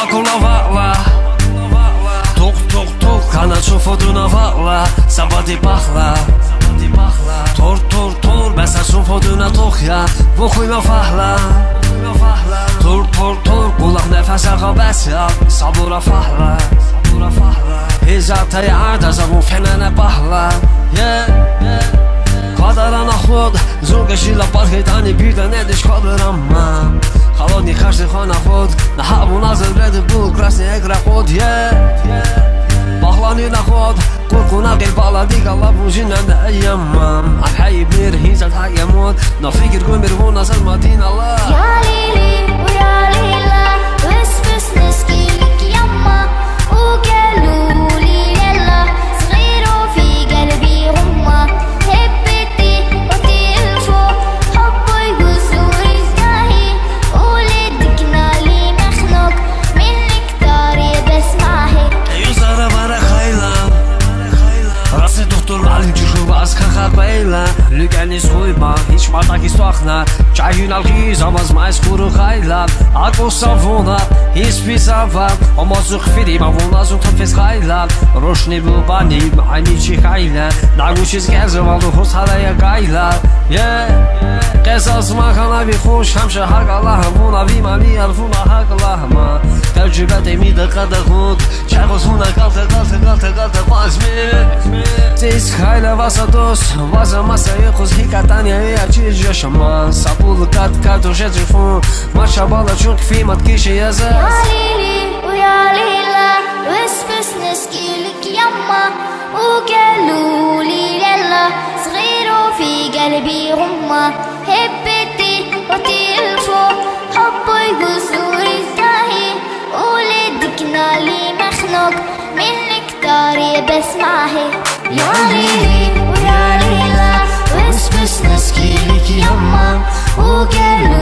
كل فعلة توق توق توق كانت شوفودونا فعلة سبادي بخلة تور تور تور بس شوفودونا توخيا بخوي ما فهلة تور تور تور قولق نفس غبس يا صبورة فهلة هزار تاي عرض زبون فنانة بحلة قادران خود زوگشی لپاد خیتانی بیرده ندش قادرم من خلونی خشت خانه خود نحبو نظر برد بو کرسنی اگر خود بخلانی نخود قرقونا غير بالا ديك الله بوجينا ايامم الحي بنير هيزة الحق يموت نفكر قوم بيرغون نزل مدينة الله يا ليلي ويا ليلى وسبس نسكيلك يما وقالوا لي يلا صغيروا في قلبي هما هبتي وتلفوا حبوا يقصوا رزقاهي ولدكنا لي مخنوق منك طاري بسمعهي يوزارة برا خيلة راسي دكتور معلم تشوف أسخخ قيلة لقاني سخويبة هيش مرتك يستوخنا جايين الغيز أماز ما يسخورو خيلة أكو صافونا هيش بيسافا أما زوخ فيدي ما فونا زوخ تنفيس خيلة روشني بلباني معاني شي خيلة ناقوشيز كازر والو خوص هلايا قيلة قصص ما كان بيخوش همشه حق الله فونا في مالي الفونا حق الله ما تجربة ميدا قد خود شاقوز هونا قلت بازمي تيس خيلة واسا دوست واسا مسا يخوز هيكا تانيا هيا چيز يشمان سابول قد كارتو شترفون ما شابالا چونك في متكيش يزاز يا ليلي ويا ليلى وسبس نسكيلك يما وقالوا لي يلا صغيروا في قلبي هما هبتي وتلفوا حبوا يقصوا رزقاهي ولدكنا لي مخنوق منك طاري بسمعهي يا ليلي ويا ليلى وسبس نسكيلك يما وقالوا